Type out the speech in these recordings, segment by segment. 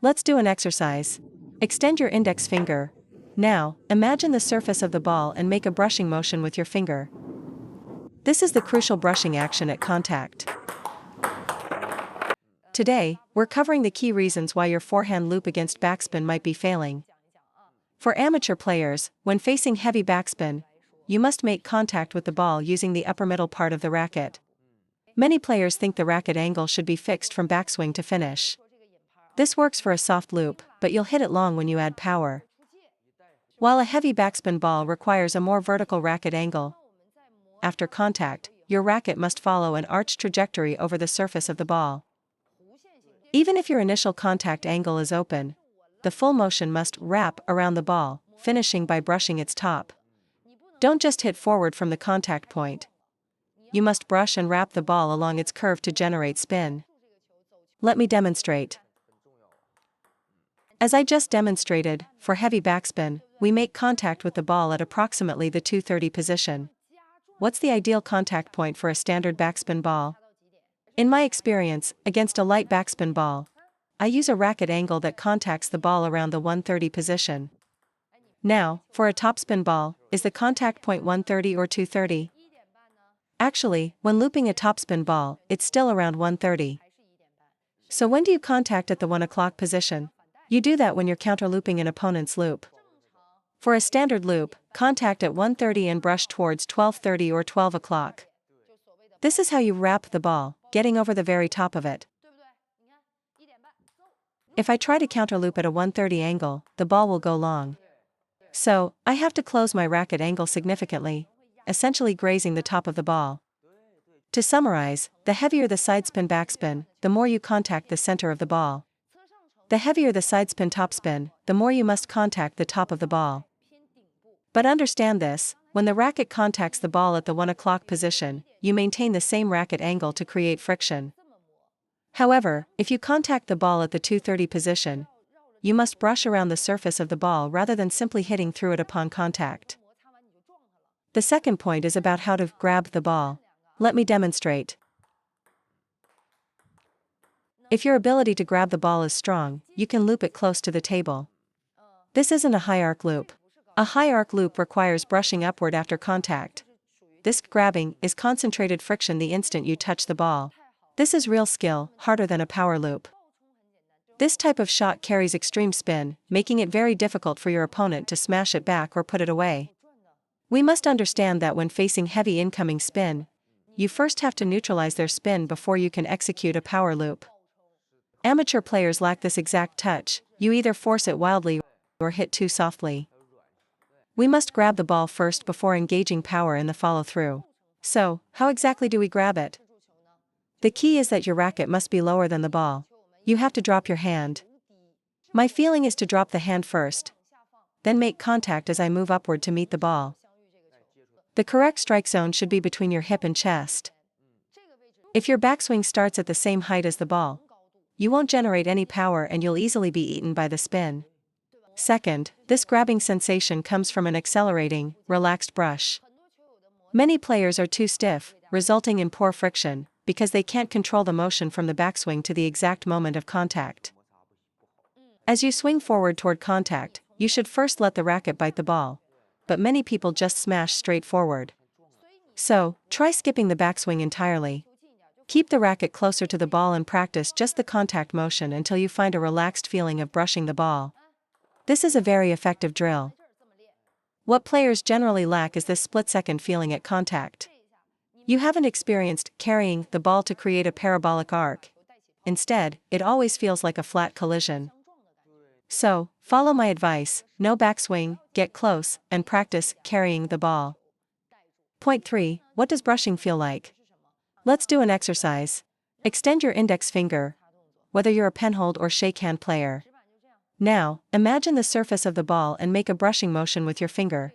Let's do an exercise. Extend your index finger. Now, imagine the surface of the ball and make a brushing motion with your finger. This is the crucial brushing action at contact. Today, we're covering the key reasons why your forehand loop against backspin might be failing. For amateur players, when facing heavy backspin, you must make contact with the ball using the upper middle part of the racket. Many players think the racket angle should be fixed from backswing to finish. This works for a soft loop, but you'll hit it long when you add power. While a heavy backspin ball requires a more vertical racket angle, after contact, your racket must follow an arched trajectory over the surface of the ball. Even if your initial contact angle is open, the full motion must wrap around the ball, finishing by brushing its top. Don't just hit forward from the contact point. You must brush and wrap the ball along its curve to generate spin. Let me demonstrate. As I just demonstrated, for heavy backspin, we make contact with the ball at approximately the 230 position. What's the ideal contact point for a standard backspin ball? In my experience, against a light backspin ball, I use a racket angle that contacts the ball around the 130 position. Now, for a topspin ball, is the contact point 130 or 230? Actually, when looping a topspin ball, it's still around 130. So when do you contact at the 1 o'clock position? You do that when you're counter-looping an opponent's loop. For a standard loop, contact at 130 and brush towards 12:30 or 12 o'clock. This is how you wrap the ball, getting over the very top of it. If I try to counterloop at a 130 angle, the ball will go long. So, I have to close my racket angle significantly, essentially grazing the top of the ball. To summarize, the heavier the sidespin backspin, the more you contact the center of the ball. The heavier the sidespin topspin, the more you must contact the top of the ball. But understand this, when the racket contacts the ball at the 1 o'clock position, you maintain the same racket angle to create friction. However, if you contact the ball at the 230 position, you must brush around the surface of the ball rather than simply hitting through it upon contact. The second point is about how to grab the ball. Let me demonstrate. If your ability to grab the ball is strong, you can loop it close to the table. This isn't a high arc loop. A high arc loop requires brushing upward after contact. This grabbing is concentrated friction the instant you touch the ball. This is real skill, harder than a power loop. This type of shot carries extreme spin, making it very difficult for your opponent to smash it back or put it away. We must understand that when facing heavy incoming spin, you first have to neutralize their spin before you can execute a power loop. Amateur players lack this exact touch. You either force it wildly or hit too softly. We must grab the ball first before engaging power in the follow-through. So, how exactly do we grab it? The key is that your racket must be lower than the ball. You have to drop your hand. My feeling is to drop the hand first, then make contact as I move upward to meet the ball. The correct strike zone should be between your hip and chest. If your backswing starts at the same height as the ball, you won't generate any power and you'll easily be eaten by the spin. Second, this grabbing sensation comes from an accelerating, relaxed brush. Many players are too stiff, resulting in poor friction, because they can't control the motion from the backswing to the exact moment of contact. As you swing forward toward contact, you should first let the racket bite the ball. But many people just smash straight forward. So, try skipping the backswing entirely. Keep the racket closer to the ball and practice just the contact motion until you find a relaxed feeling of brushing the ball. This is a very effective drill. What players generally lack is this split-second feeling at contact. You haven't experienced carrying the ball to create a parabolic arc. Instead, it always feels like a flat collision. So, follow my advice, no backswing, get close, and practice carrying the ball. Point 3. What does brushing feel like? Let's do an exercise. Extend your index finger, whether you're a penhold or shakehand player. Now, imagine the surface of the ball and make a brushing motion with your finger.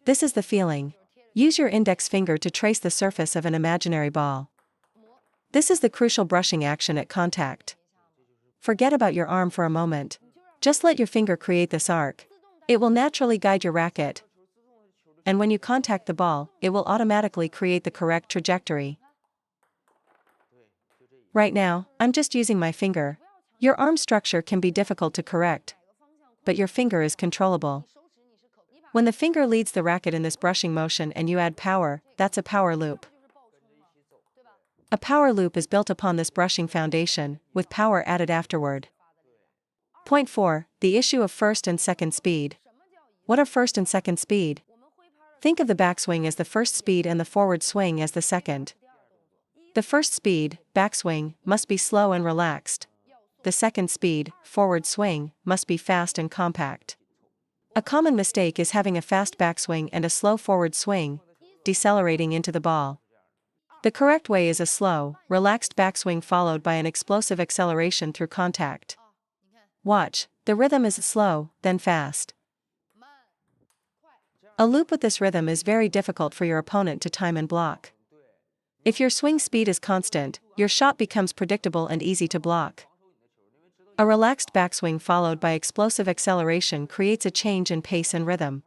This is the feeling. Use your index finger to trace the surface of an imaginary ball. This is the crucial brushing action at contact. Forget about your arm for a moment. Just let your finger create this arc. It will naturally guide your racket. And when you contact the ball, it will automatically create the correct trajectory. Right now, I'm just using my finger. Your arm structure can be difficult to correct, but your finger is controllable. When the finger leads the racket in this brushing motion and you add power, that's a power loop. A power loop is built upon this brushing foundation, with power added afterward. Point 4. The issue of first and second speed. What are first and second speed? Think of the backswing as the first speed and the forward swing as the second. The first speed, backswing, must be slow and relaxed. The second speed, forward swing, must be fast and compact. A common mistake is having a fast backswing and a slow forward swing, decelerating into the ball. The correct way is a slow, relaxed backswing followed by an explosive acceleration through contact. Watch, the rhythm is slow, then fast. A loop with this rhythm is very difficult for your opponent to time and block. If your swing speed is constant, your shot becomes predictable and easy to block. A relaxed backswing followed by explosive acceleration creates a change in pace and rhythm.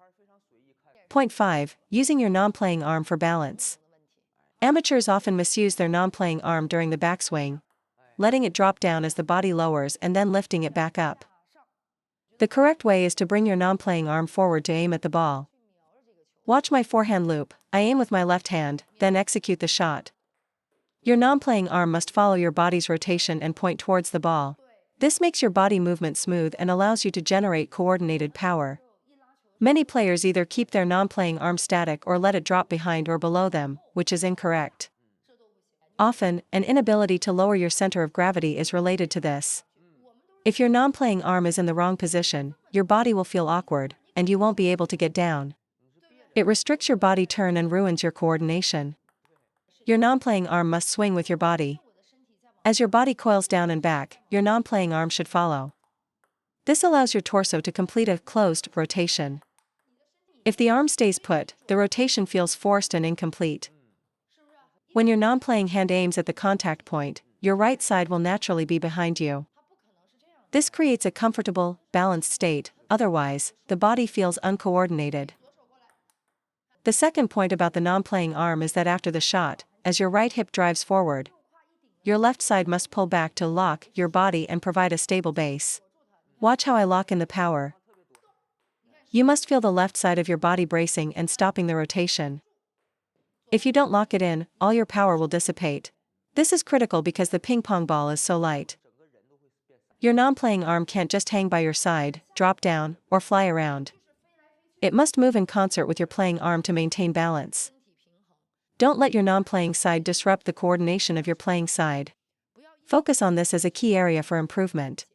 Point 5. Using your non-playing arm for balance. Amateurs often misuse their non-playing arm during the backswing, letting it drop down as the body lowers and then lifting it back up. The correct way is to bring your non-playing arm forward to aim at the ball. Watch my forehand loop. I aim with my left hand, then execute the shot. Your non-playing arm must follow your body's rotation and point towards the ball. This makes your body movement smooth and allows you to generate coordinated power. Many players either keep their non-playing arm static or let it drop behind or below them, which is incorrect. Often, an inability to lower your center of gravity is related to this. If your non-playing arm is in the wrong position, your body will feel awkward, and you won't be able to get down. It restricts your body turn and ruins your coordination. Your non-playing arm must swing with your body. As your body coils down and back, your non-playing arm should follow. This allows your torso to complete a closed rotation. If the arm stays put, the rotation feels forced and incomplete. When your non-playing hand aims at the contact point, your right side will naturally be behind you. This creates a comfortable, balanced state, otherwise, the body feels uncoordinated. The second point about the non-playing arm is that after the shot, as your right hip drives forward, your left side must pull back to lock your body and provide a stable base. Watch how I lock in the power. You must feel the left side of your body bracing and stopping the rotation. If you don't lock it in, all your power will dissipate. This is critical because the ping pong ball is so light. Your non-playing arm can't just hang by your side, drop down, or fly around. It must move in concert with your playing arm to maintain balance. Don't let your non-playing side disrupt the coordination of your playing side. Focus on this as a key area for improvement.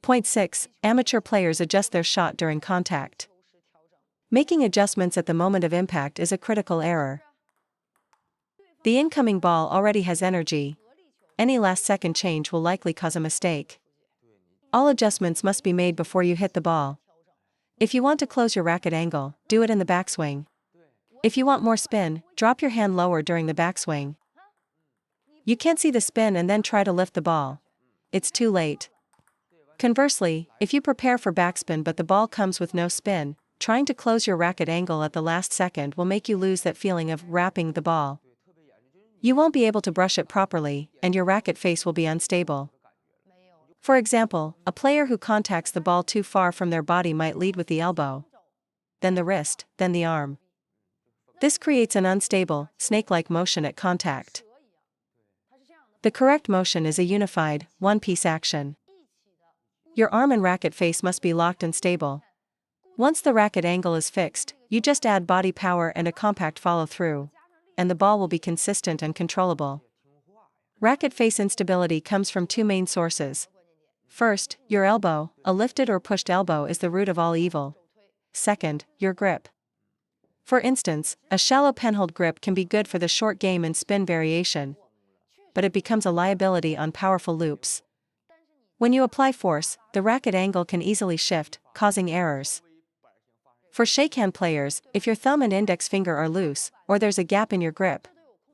Point 6. Amateur players adjust their shot during contact. Making adjustments at the moment of impact is a critical error. The incoming ball already has energy. Any last-second change will likely cause a mistake. All adjustments must be made before you hit the ball. If you want to close your racket angle, do it in the backswing. If you want more spin, drop your hand lower during the backswing. You can't see the spin and then try to lift the ball. It's too late. Conversely, if you prepare for backspin but the ball comes with no spin, trying to close your racket angle at the last second will make you lose that feeling of wrapping the ball. You won't be able to brush it properly, and your racket face will be unstable. For example, a player who contacts the ball too far from their body might lead with the elbow, then the wrist, then the arm. This creates an unstable, snake-like motion at contact. The correct motion is a unified, one-piece action. Your arm and racket face must be locked and stable. Once the racket angle is fixed, you just add body power and a compact follow-through, and the ball will be consistent and controllable. Racket face instability comes from two main sources. First, your elbow, a lifted or pushed elbow is the root of all evil. Second, your grip. For instance, a shallow penhold grip can be good for the short game and spin variation, but it becomes a liability on powerful loops. When you apply force, the racket angle can easily shift, causing errors. For shakehand players, if your thumb and index finger are loose, or there's a gap in your grip,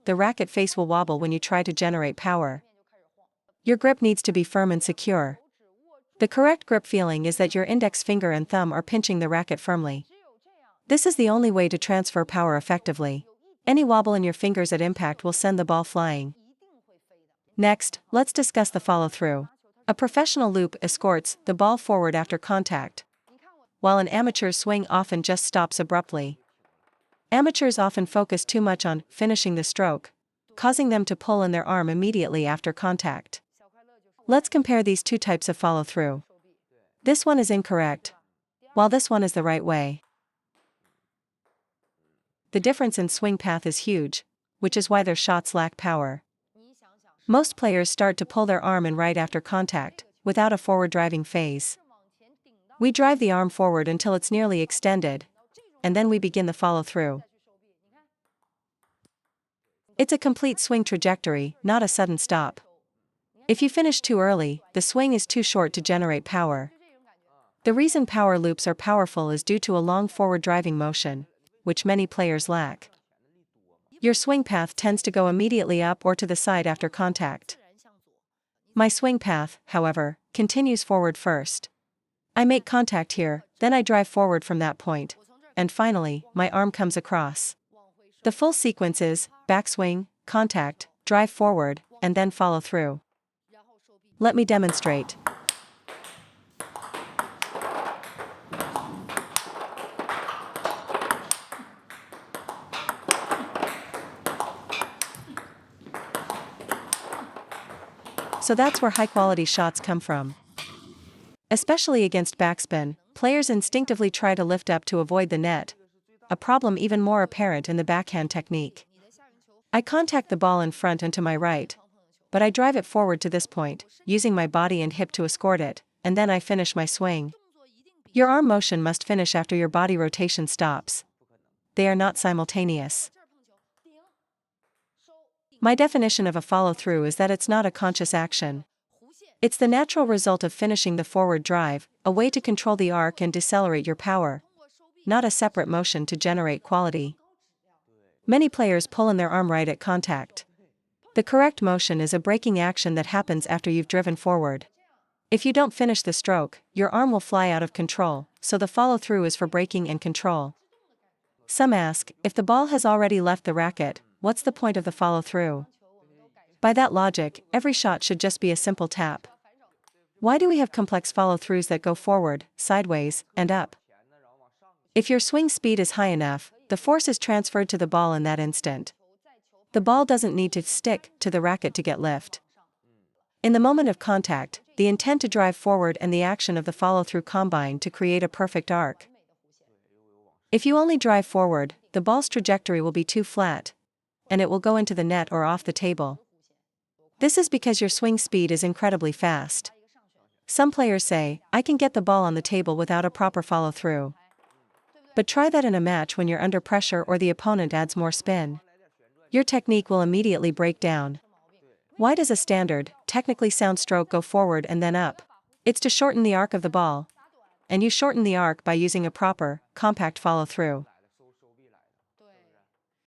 the racket face will wobble when you try to generate power. Your grip needs to be firm and secure. The correct grip feeling is that your index finger and thumb are pinching the racket firmly. This is the only way to transfer power effectively. Any wobble in your fingers at impact will send the ball flying. Next, let's discuss the follow-through. A professional loop escorts the ball forward after contact, while an amateur's swing often just stops abruptly. Amateurs often focus too much on finishing the stroke, causing them to pull in their arm immediately after contact. Let's compare these two types of follow-through. This one is incorrect, while this one is the right way. The difference in swing path is huge, which is why their shots lack power. Most players start to pull their arm in right after contact, without a forward driving phase. We drive the arm forward until it's nearly extended, and then we begin the follow-through. It's a complete swing trajectory, not a sudden stop. If you finish too early, the swing is too short to generate power. The reason power loops are powerful is due to a long forward driving motion, which many players lack. Your swing path tends to go immediately up or to the side after contact. My swing path, however, continues forward first. I make contact here, then I drive forward from that point, and finally, my arm comes across. The full sequence is backswing, contact, drive forward, and then follow through. Let me demonstrate. So that's where high-quality shots come from. Especially against backspin, players instinctively try to lift up to avoid the net, a problem even more apparent in the backhand technique. I contact the ball in front and to my right, but I drive it forward to this point, using my body and hip to escort it, and then I finish my swing. Your arm motion must finish after your body rotation stops. They are not simultaneous. My definition of a follow-through is that it's not a conscious action. It's the natural result of finishing the forward drive, a way to control the arc and decelerate your power, not a separate motion to generate quality. Many players pull in their arm right at contact. The correct motion is a braking action that happens after you've driven forward. If you don't finish the stroke, your arm will fly out of control, so the follow-through is for braking and control. Some ask, if the ball has already left the racket, what's the point of the follow-through? By that logic, every shot should just be a simple tap. Why do we have complex follow-throughs that go forward, sideways, and up? If your swing speed is high enough, the force is transferred to the ball in that instant. The ball doesn't need to stick to the racket to get lift. In the moment of contact, the intent to drive forward and the action of the follow-through combine to create a perfect arc. If you only drive forward, the ball's trajectory will be too flat, and it will go into the net or off the table. This is because your swing speed is incredibly fast. Some players say, I can get the ball on the table without a proper follow-through. But try that in a match when you're under pressure or the opponent adds more spin. Your technique will immediately break down. Why does a standard, technically sound stroke go forward and then up? It's to shorten the arc of the ball. And you shorten the arc by using a proper, compact follow-through.